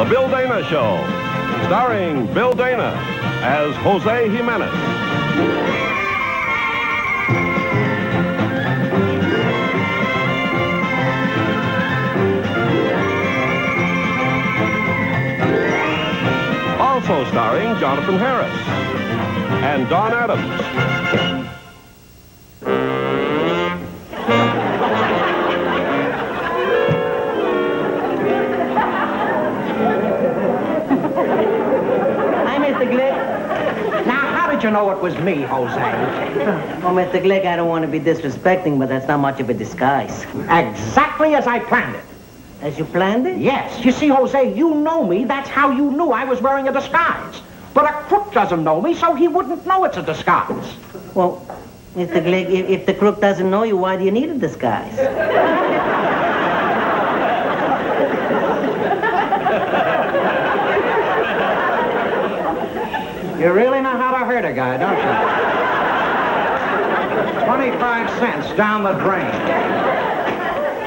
The Bill Dana Show, starring Bill Dana as Jose Jimenez. Also starring Jonathan Harris and Don Adams. You know it was me, Jose. Well, Mr. Glick, I don't want to be disrespecting, but that's not much of a disguise. Exactly as I planned it. As you planned it? Yes. You see, Jose, you know me. That's how you knew I was wearing a disguise. But a crook doesn't know me, so he wouldn't know it's a disguise. Well, Mr. Glick, if the crook doesn't know you, why do you need a disguise? You really know how to hurt a guy, don't you? 25 cents down the drain.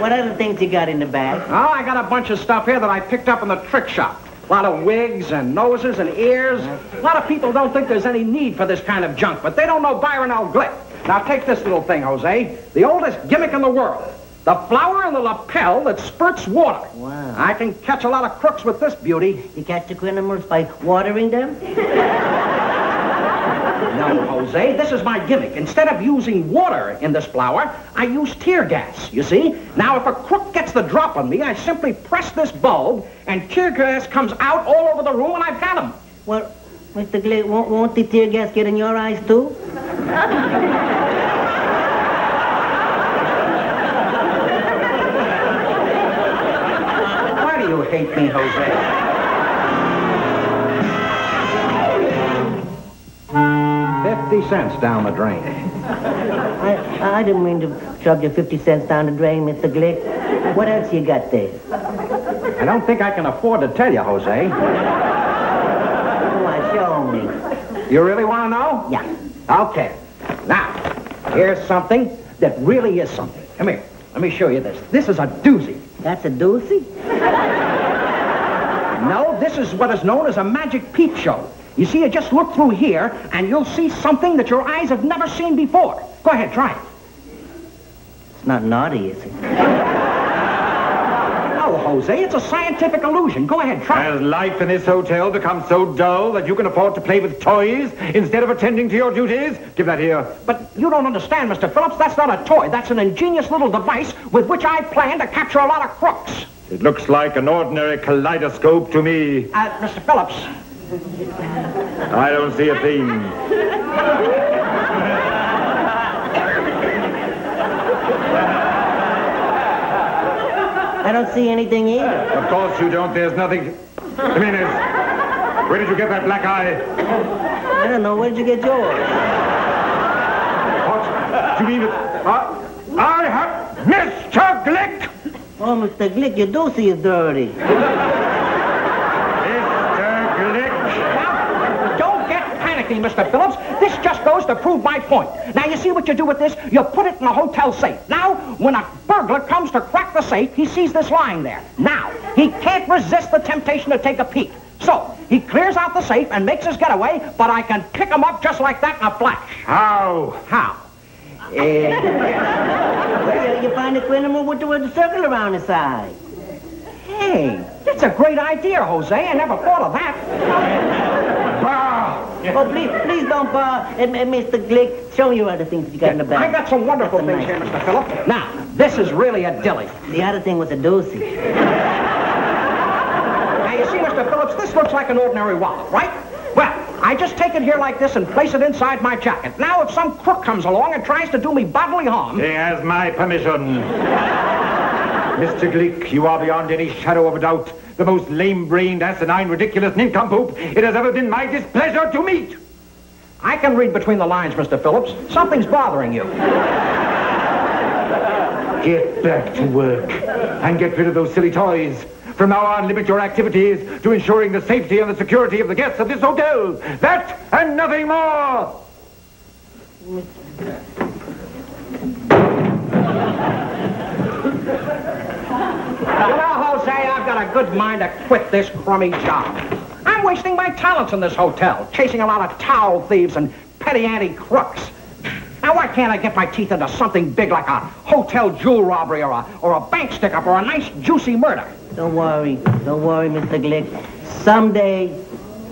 What other things you got in the bag? Oh, I got a bunch of stuff here that I picked up in the trick shop. A lot of wigs and noses and ears. A lot of people don't think there's any need for this kind of junk, but they don't know Byron L. Glick. Now, take this little thing, Jose. The oldest gimmick in the world. The flower in the lapel that spurts water. Wow. I can catch a lot of crooks with this beauty. You catch the criminals by watering them? No, Jose, this is my gimmick. Instead of using water in this flower, I use tear gas, you see? Now, if a crook gets the drop on me, I simply press this bulb, and tear gas comes out all over the room, and I've got him. Well, Mr. Glick, won't the tear gas get in your eyes, too? You hate me, Jose. 50 cents down the drain. I didn't mean to shove your 50 cents down the drain, Mr. Glick. What else you got there? I don't think I can afford to tell you, Jose. Come on, show me. You really want to know? Yeah. Okay. Now, here's something that really is something. Come here. Let me show you this. This is a doozy. That's a doozy? No, this is what is known as a magic peep show. You see, you just look through here, and you'll see something that your eyes have never seen before. Go ahead, try it. It's not naughty, is it? No, Jose, it's a scientific illusion. Go ahead, try it. Has life in this hotel become so dull that you can afford to play with toys instead of attending to your duties? Give that here. But you don't understand, Mr. Phillips. That's not a toy. That's an ingenious little device with which I plan to capture a lot of crooks. It looks like an ordinary kaleidoscope to me. Mr. Phillips. I don't see a thing. I don't see anything either. Of course you don't. There's nothing. Jimenez, where did you get that black eye? I don't know. Where did you get yours? What? Do you mean that... I have... Mr. Glick! Oh, Mr. Glick, your doozy is dirty. Mr. Glick! Now, don't get panicky, Mr. Phillips. This just goes to prove my point. Now, you see what you do with this? You put it in a hotel safe. Now, when a burglar comes to crack the safe, he sees this lying there. Now, he can't resist the temptation to take a peek. So, he clears out the safe and makes his getaway, but I can pick him up just like that in a flash. How? How? You find a criminal with the circle around his eye. Hey, that's a great idea, Jose. I never thought of that. Oh, please don't Mr. Glick, show me your other things you got in the bag. I got some wonderful things here, Mr. Phillips. Now, this is really a dilly. The other thing was a doozy. Now, you see, Mr. Phillips, this looks like an ordinary wallet, right? Well, I just take it here like this and place it inside my jacket. Now, if some crook comes along and tries to do me bodily harm... He has my permission. Mr. Glick, you are beyond any shadow of a doubt the most lame-brained, asinine, ridiculous nincompoop it has ever been my displeasure to meet. I can read between the lines, Mr. Phillips. Something's bothering you. Get back to work and get rid of those silly toys. From now on, limit your activities to ensuring the safety and the security of the guests of this hotel. That and nothing more. You know, Jose, I've got a good mind to quit this crummy job. I'm wasting my talents in this hotel, chasing a lot of towel thieves and petty ante crooks. Now, why can't I get my teeth into something big like a hotel jewel robbery or a bank stick-up or a nice, juicy murder? Don't worry, Mr. Glick. Someday,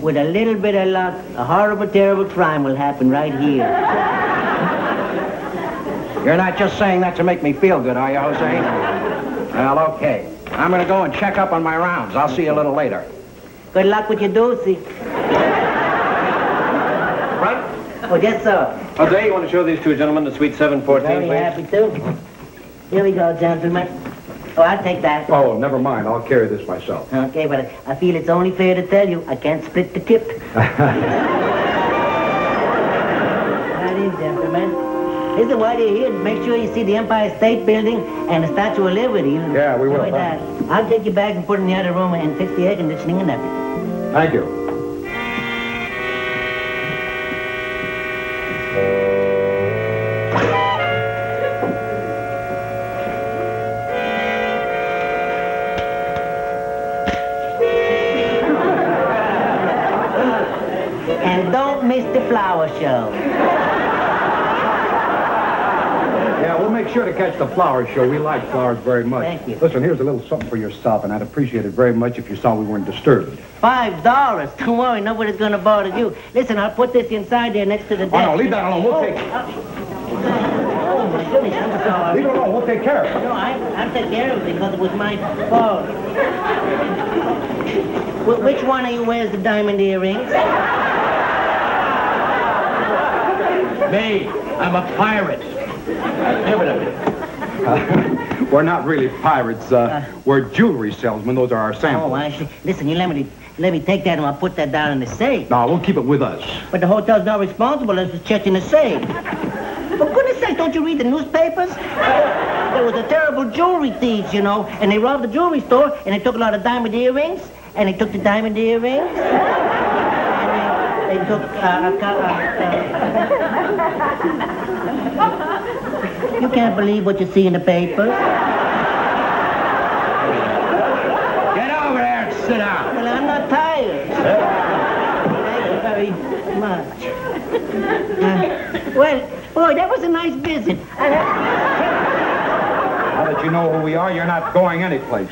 with a little bit of luck, a horrible, terrible crime will happen right here. You're not just saying that to make me feel good, are you, Jose? Well, okay. I'm going to go and check up on my rounds. I'll see you a little later. Good luck with your doozy. Right? Oh, yes, sir. Jose, you want to show these two gentlemen to suite 714, Very please? happy to. Here we go, gentlemen. Oh, I'll take that. Oh, never mind. I'll carry this myself. Okay, but I feel it's only fair to tell you I can't split the tip. That is, gentlemen. Listen, while you're here, make sure you see the Empire State Building and the Statue of Liberty. Yeah, we will. Enjoy that. I'll take you back and put it in the other room and fix the air conditioning and everything. Thank you. And don't miss the flower show. Yeah, we'll make sure to catch the flower show. We like flowers very much. Thank you. Listen, here's a little something for yourself, and I'd appreciate it very much if you saw we weren't disturbed. $5. Don't worry, nobody's gonna bother you. Listen, I'll put this inside there next to the desk. Oh, no, leave that alone. We'll take it. Oh, my goodness, I'm sorry. Leave it alone. We'll take care of it. No, I'll take care of it because it was my fault. Which one of you wears the diamond earrings? Me. I'm a pirate. Give it a minute. We're not really pirates. We're jewelry salesmen. Those are our samples. Oh, I see. Listen, you let me take that and I'll put that down in the safe. No, we'll keep it with us. But the hotel's not responsible as for checking the safe. For goodness sake, don't you read the newspapers? There was a terrible jewelry thieves, you know, and they robbed the jewelry store and they took a lot of diamond earrings, and they took the diamond earrings, and they took You can't believe what you see in the papers. Get over there and sit down. Well, I'm not tired. Thank you very much. Well, boy, that was a nice visit. Now that you know who we are, you're not going anyplace.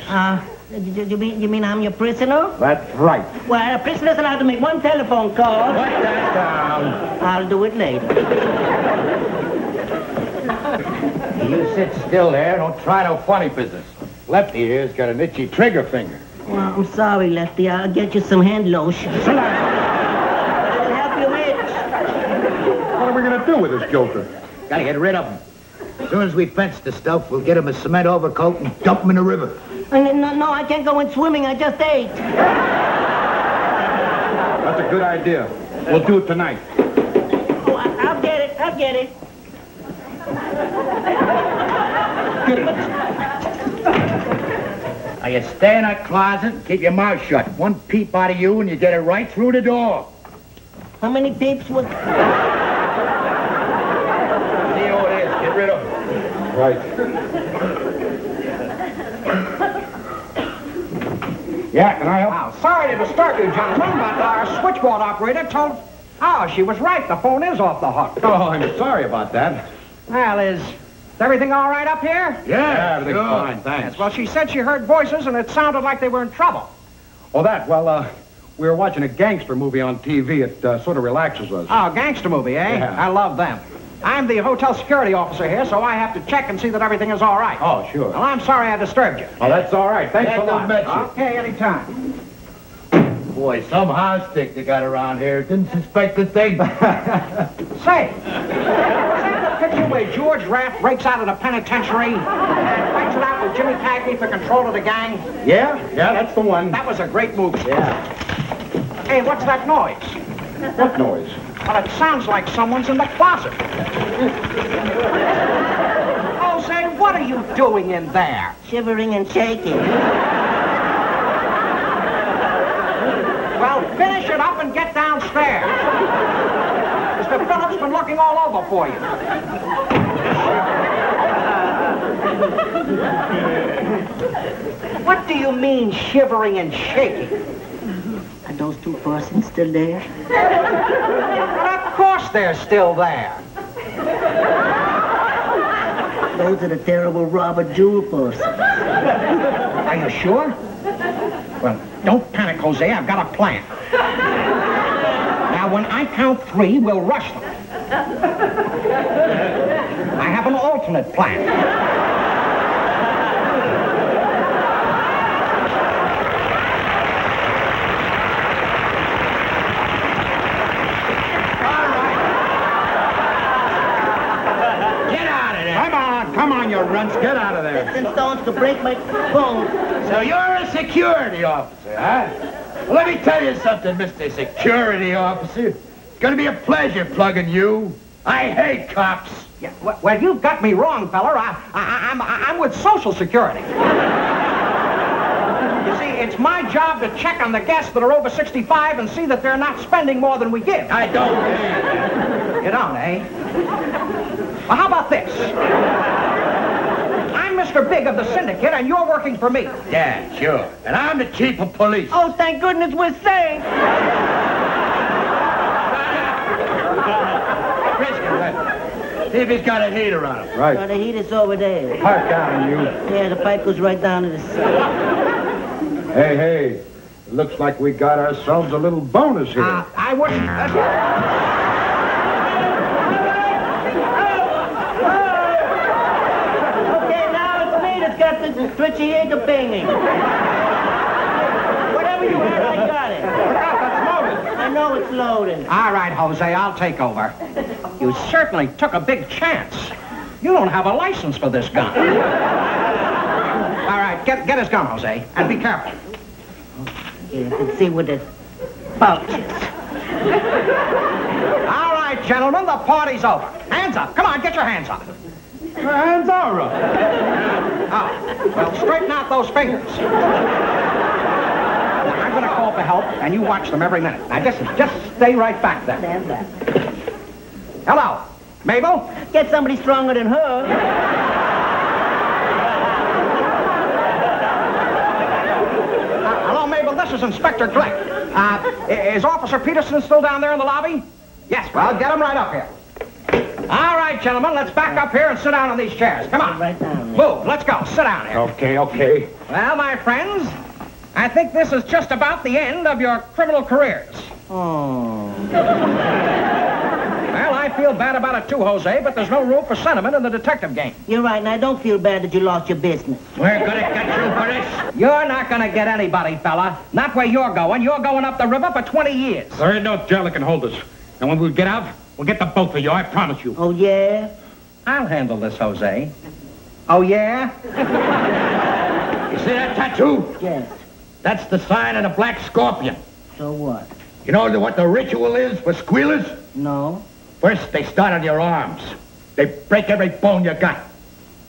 You mean I'm your prisoner? That's right. Well, a prisoner's allowed to make one telephone call. Put that down. I'll do it later. You sit still there. Don't try no funny business. Lefty here's got an itchy trigger finger. Well, I'm sorry, Lefty. I'll get you some hand lotion. It'll help you itch. What are we going to do with this joker? Gotta get rid of him. As soon as we fence the stuff, we'll get him a cement overcoat and dump him in the river. No, I can't go in swimming. I just ate. That's a good idea. We'll do it tonight. Oh, I'll get it. I'll get it. Now, you stay in that closet and keep your mouth shut. One peep out of you and you get it right through the door. How many peeps would... See who it is. Get rid of him. Right. Yeah, can I help? Oh, sorry to disturb you, gentlemen, but our switchboard operator told... Oh, she was right. The phone is off the hook. Oh, I'm sorry about that. Well, is everything all right up here? Yeah, everything's fine, thanks. Yes, well, she said she heard voices, and it sounded like they were in trouble. Oh, we were watching a gangster movie on TV. It sort of relaxes us. Oh, gangster movie, eh? Yeah. I love them. I'm the hotel security officer here, so I have to check and see that everything is all right. Oh, sure. Well, I'm sorry I disturbed you. Oh, that's all right. Thanks a lot. Okay, anytime. Boy, some house stick they got around here. Didn't suspect a thing. Say, was that the picture where George Raft breaks out of the penitentiary and fights it out with Jimmy Cagney for control of the gang? Yeah, that's the one. That was a great movie. Yeah. Hey, what's that noise? What noise? Well, it sounds like someone's in the closet. Oh, say, what are you doing in there? Shivering and shaking. Well, finish it up and get downstairs. Mr. Phillips been looking all over for you. What do you mean, shivering and shaking? Are those two persons still there? Of course they're still there. Those are the terrible robber jewel persons. Are you sure? Well, don't panic, Jose. I've got a plan. Now, when I count 3, we'll rush them. I have an alternate plan. Come on, you runts. Get out of there. Sticks and stones to break my bones. So you're a security officer, huh? Well, let me tell you something, Mr. Security Officer. It's going to be a pleasure plugging you. I hate cops. Yeah, well, you've got me wrong, feller. I'm with Social Security. You see, it's my job to check on the guests that are over 65 and see that they're not spending more than we give. I don't believe that. You don't, eh? Well, how about this? I'm Mr. Big of the syndicate, and you're working for me. Yeah, sure. And I'm the chief of police. Oh, thank goodness we're safe. See if he's got a heater on him. Oh, the heat is over there. Park down, you. Yeah, the pipe goes right down to the side. Hey, it looks like we got ourselves a little bonus here. I wouldn't... Okay, now it's me that's got the twitchy ear banging. Whatever you had, I got it. I know it's loaded. All right, Jose, I'll take over. You certainly took a big chance. You don't have a license for this gun. All right, get his gun, Jose, and be careful. Yeah, I can see with the pouches. All right, gentlemen, the party's over. Hands up. Come on, get your hands up. Hands all right. Oh, well, straighten out those fingers. Now, I'm going to call for help, and you watch them every minute. Now, just stay right back there. Stand back. Hello, Mabel? Get somebody stronger than her. Hello, Mabel, this is Inspector Glick. Is Officer Peterson still down there in the lobby? Yes, well, get him right up here. All right, gentlemen, let's back up here and sit down on these chairs. Come on. Right down there. Move, let's go. Sit down here. Okay. Well, my friends, I think this is just about the end of your criminal careers. Oh. Well, I feel bad about it too, Jose, but there's no room for sentiment in the detective game. You're right, and I don't feel bad that you lost your business. We're gonna get you for this. You're not going to get anybody, fella. Not where you're going. You're going up the river for 20 years. There ain't no jail that can hold us. And when we get out, we'll get the both of you, I promise you. Oh, yeah? I'll handle this, Jose. Oh, yeah? You see that tattoo? Yes. That's the sign of the black scorpion. So what? You know what the ritual is for squealers? No. First, they start on your arms. They break every bone you got.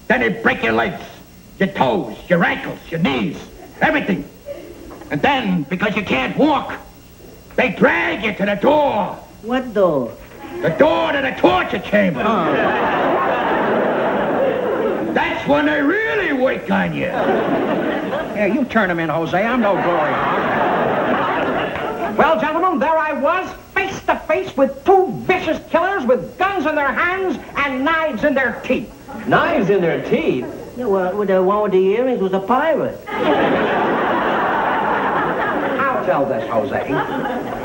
Then they break your legs, your toes, your ankles, your knees, everything. And then, because you can't walk, they drag you to the door. What door? The door to the torture chamber. That's when they really work on you. Here, you turn him in, Jose. I'm no glory hog. Well, gentlemen, there I was, face to face with two vicious killers with guns in their hands and knives in their teeth. Knives in their teeth? Yeah, well, the one with the earrings was a pirate. I'll tell this, Jose.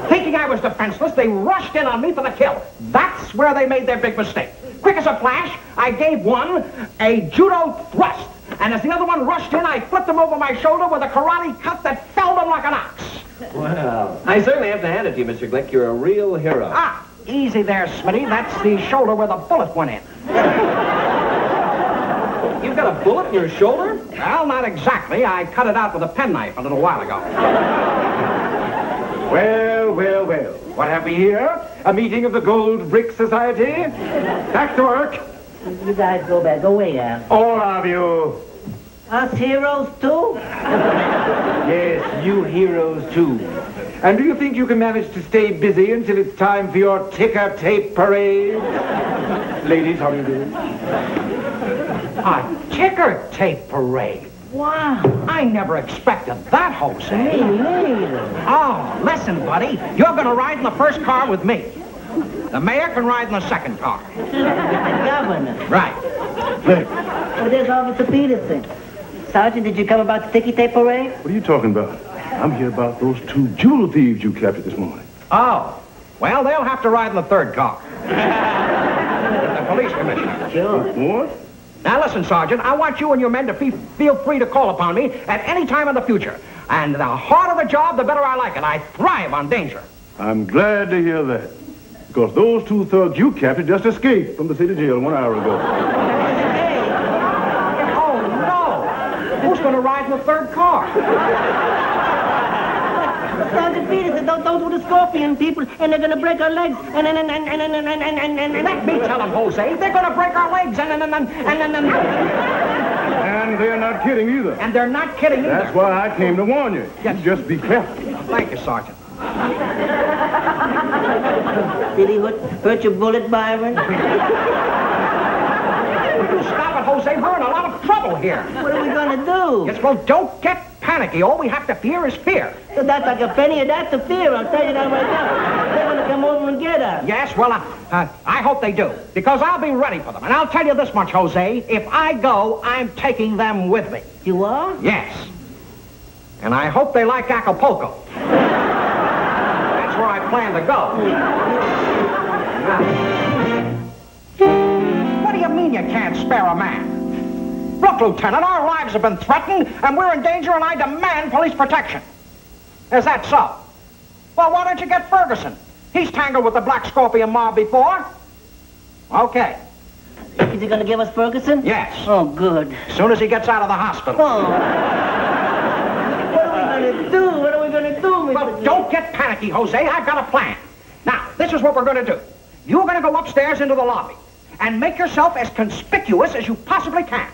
Thinking I was defenseless, they rushed in on me for the kill. That's where they made their big mistake. Quick as a flash, I gave one a judo thrust. And as the other one rushed in, I flipped him over my shoulder with a karate cut that felled him like an ox. Well, I certainly have to hand it to you, Mr. Glick. You're a real hero. Ah, easy there, Smitty. That's the shoulder where the bullet went in. You've got a bullet in your shoulder? Well, not exactly. I cut it out with a penknife a little while ago. Well. What have we here? A meeting of the Gold Brick Society? Back to work. You guys go back. Go away, Al. All of you. Us heroes, too? Yes, you heroes, too. And do you think you can manage to stay busy until it's time for your ticker tape parade? Ladies, how do you do? A ticker tape parade. Wow. I never expected that, Jose. Me neither. Oh, listen, buddy. You're going to ride in the first car with me. The mayor can ride in the second car. The governor. Right. Oh, there's Officer Peterson. Sergeant, did you come about the ticky tape parade? What are you talking about? I'm here about those 2 jewel thieves you captured this morning. Oh. Well, they'll have to ride in the third car. The police commissioner. Sure. What? Now, listen, Sergeant, I want you and your men to feel free to call upon me at any time in the future. And the harder the job, the better I like it. I thrive on danger. I'm glad to hear that. Because those 2 thugs you captured just escaped from the city jail 1 hour ago. Oh, no. Who's going to ride in the third car? Sergeant Peterson, those were the scorpion people, and they're gonna break our legs. And Let me tell them, Jose. They're going to break our legs. And they're not kidding either. And they're not kidding either. That's why I came to warn you. Yes. You just be careful. Thank you, Sergeant. Did he hurt your bullet, Byron? Stop it, Jose. We're in a lot of trouble here. What are we gonna do? Yes, well, don't get panicky. All we have to fear is fear. So that's like a penny of that to fear. I'll tell you that right now. They're gonna come over and get us. Yes, well, I hope they do. Because I'll be ready for them. And I'll tell you this much, Jose. If I go, I'm taking them with me. You are? Yes. And I hope they like Acapulco. That's where I plan to go. What do you mean you can't spare a man? Look, Lieutenant, our lives have been threatened, and we're in danger, and I demand police protection. Is that so? Well, why don't you get Ferguson? He's tangled with the Black Scorpion mob before. Okay. Is he gonna give us Ferguson? Yes. Oh, good. As soon as he gets out of the hospital. Oh. What are we gonna do? What are we gonna do, Mr. Well, don't get panicky, Jose. I've got a plan. Now, this is what we're going to do. You're going to go upstairs into the lobby and make yourself as conspicuous as you possibly can.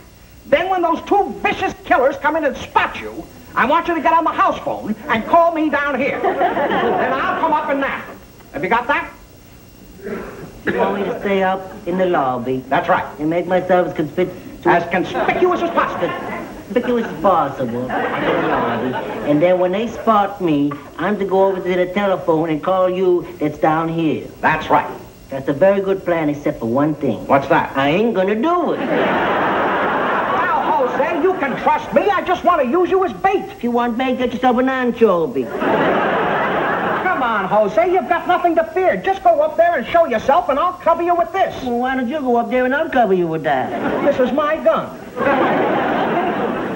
Then when those 2 vicious killers come in and spot you, I want you to get on the house phone and call me down here. Then I'll come up and nab them. Have you got that? You want me to stay up in the lobby That's right. and make myself as conspicuous As conspicuous as possible. as possible in the lobby. And then when they spot me, I'm to go over to the telephone and call you that's down here. That's right. That's a very good plan, except for one thing. What's that? I ain't gonna do it. Now, Jose, you can trust me. I just want to use you as bait. If you want bait, get yourself an anchovy. Come on, Jose. You've got nothing to fear. Just go up there and show yourself, and I'll cover you with this. Well, why don't you go up there and I'll cover you with that? This is my gun.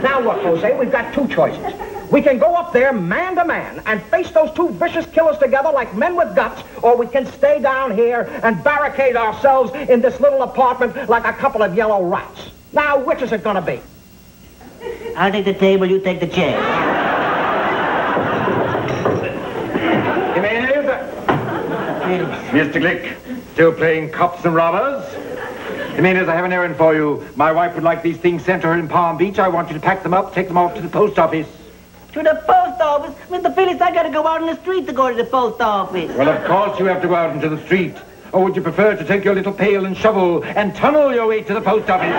Now look, Jose, we've got 2 choices. We can go up there man to man and face those 2 vicious killers together like men with guts, or we can stay down here and barricade ourselves in this little apartment like a couple of yellow rats. Now, which is it going to be? I'll take the table, you take the chair. Mr. Glick, still playing cops and robbers? Jimenez, I have an errand for you. My wife would like these things sent to her in Palm Beach. I want you to pack them up, take them off to the post office. To the post office? Mr. Felix, I gotta go out in the street to go to the post office. Well, of course you have to go out into the street. Or would you prefer to take your little pail and shovel and tunnel your way to the post office?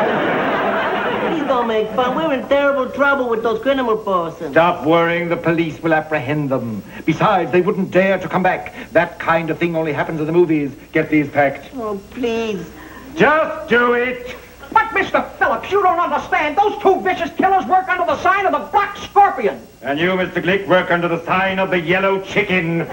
Please don't make fun. We're in terrible trouble with those criminal persons. Stop worrying. The police will apprehend them. Besides, they wouldn't dare to come back. That kind of thing only happens in the movies. Get these packed. Oh, please. Just do it. But, Mr. Phillips, you don't understand. Those 2 vicious killers work under the sign of the Black Scorpion. And you, Mr. Glick, work under the sign of the Yellow Chicken. Well,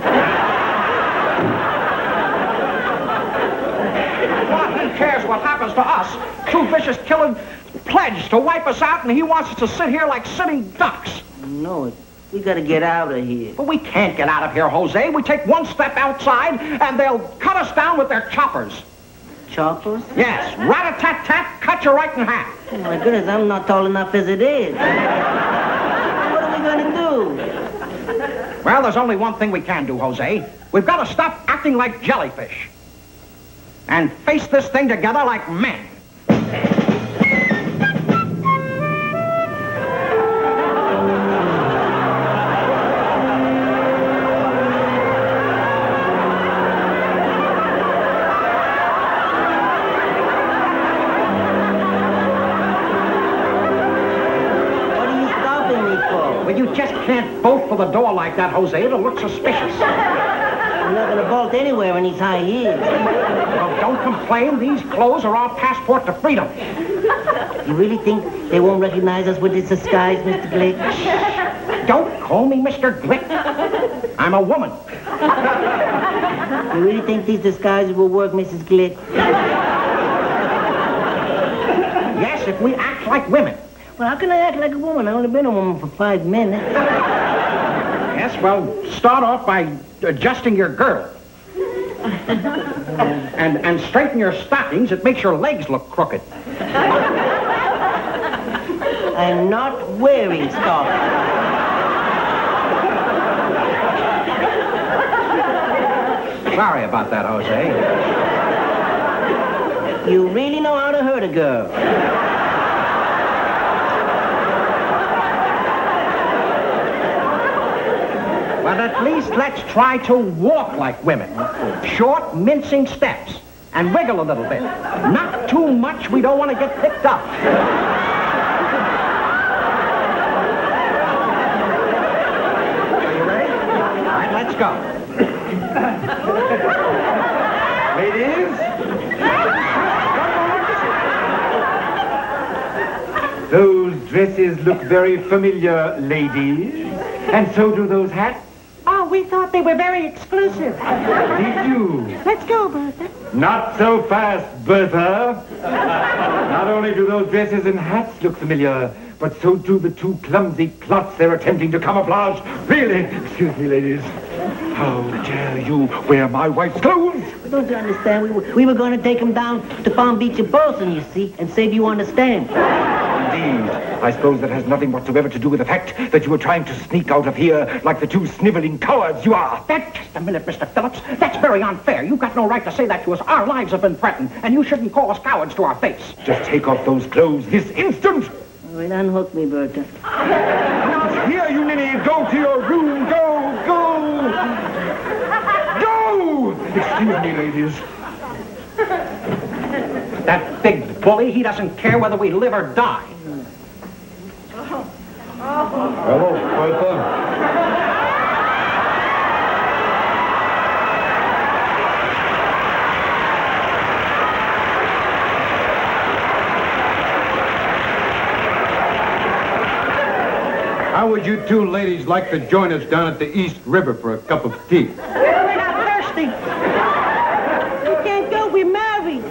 who cares what happens to us? 2 vicious killers pledged to wipe us out, and he wants us to sit here like sitting ducks. No, we gotta get out of here. But we can't get out of here, Jose. We take 1 step outside, and they'll cut us down with their choppers. Choppers? Yes, rat-a-tat-tat, cut you right in half. Oh, my goodness, I'm not tall enough as it is. What are we gonna do? Well, there's only one thing we can do, Jose. We've got to stop acting like jellyfish. And face this thing together like men. just can't bolt for the door like that, Jose. It'll look suspicious. I'm not going to bolt anywhere in these high heels. Well, don't complain. These clothes are our passport to freedom. You really think they won't recognize us with this disguise, Mr. Glick? Don't call me Mr. Glick. I'm a woman. You really think these disguises will work, Mrs. Glick? Yes, if we act like women. Well, how can I act like a woman? I've only been a woman for 5 minutes. Yes, well, start off by adjusting your girdle. and straighten your stockings. It makes your legs look crooked. I'm not wearing stockings. Sorry about that, Jose. You really know how to hurt a girl. Well, at least let's try to walk like women. Short, mincing steps. And wiggle a little bit. Not too much. We don't want to get picked up. Are you ready? All right, let's go. Ladies? Those dresses look very familiar, ladies. And so do those hats. Oh, we thought they were very exclusive. Did you? Let's go, Bertha. Not so fast, Bertha. Not only do those dresses and hats look familiar, but so do the two clumsy clots they're attempting to camouflage. Really? Excuse me, ladies. How dare you wear my wife's clothes? Don't you understand? We were going to take him down to Palm Beach in Boston, you see, and save you understand. Indeed. I suppose that has nothing whatsoever to do with the fact that you were trying to sneak out of here like the two sniveling cowards you are. Just a minute, Mr. Phillips. That's very unfair. You've got no right to say that to us. Our lives have been threatened, and you shouldn't call us cowards to our face. Just take off those clothes this instant. All right, unhook me, Bertha. Here, you ninny, go to your room. Go. Excuse me, ladies. That big bully, he doesn't care whether we live or die. Hello, Bertha. How would you two ladies like to join us down at the East River for a cup of tea? We're not thirsty. We can't go. We're married.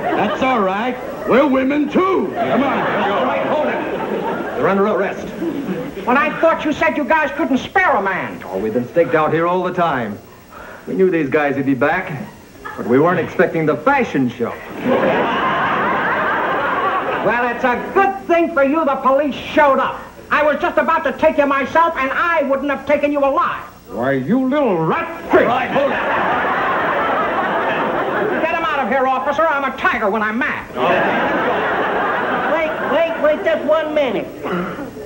That's all right. We're women, too. Come on. All right, hold it. They're under arrest. When I thought you said you guys couldn't spare a man. Oh, we've been staked out here all the time. We knew these guys would be back, but we weren't expecting the fashion show. Well, it's a good thing for you the police showed up. I was just about to take you myself, and I wouldn't have taken you alive. Why, you little rat fish. Right, hold it. Get him out of here, officer. I'm a tiger when I'm mad. Wait, just 1 minute.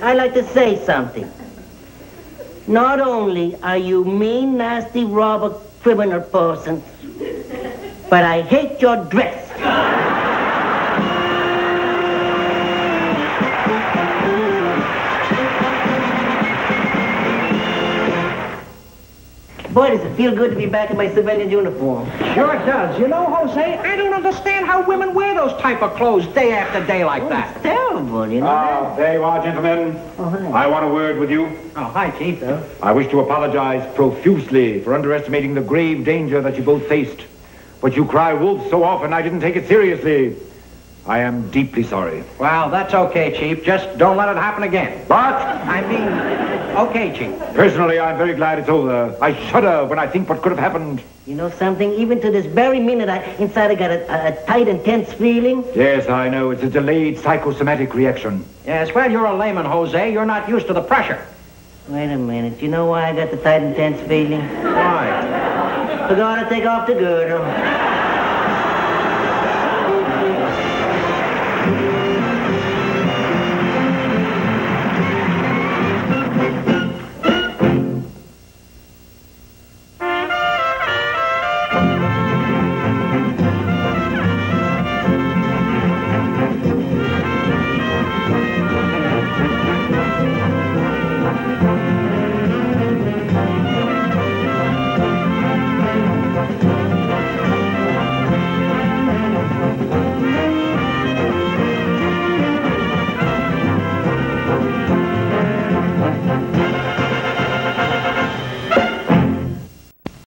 I'd like to say something. Not only are you mean, nasty, robber, criminal person, but I hate your dress. Boy, does it feel good to be back in my civilian uniform. Sure it does. You know, Jose, I don't understand how women wear those type of clothes day after day like that. It's terrible, you know. There you are, gentlemen. Oh, hi. I want a word with you. Oh, hi, Chief. I wish to apologize profusely for underestimating the grave danger that you both faced. But you cry wolf so often I didn't take it seriously. I am deeply sorry. Well, that's okay, Chief. Just don't let it happen again. But I mean, okay, Chief. personally, I'm very glad it's over. I shudder when I think what could have happened. You know something? Even to this very minute, inside I got a tight, intense feeling. Yes, I know. It's a delayed psychosomatic reaction. Yes, well, you're a layman, Jose. You're not used to the pressure. Wait a minute. You know why I got the tight, intense feeling? Why? Forgot to take off the girdle.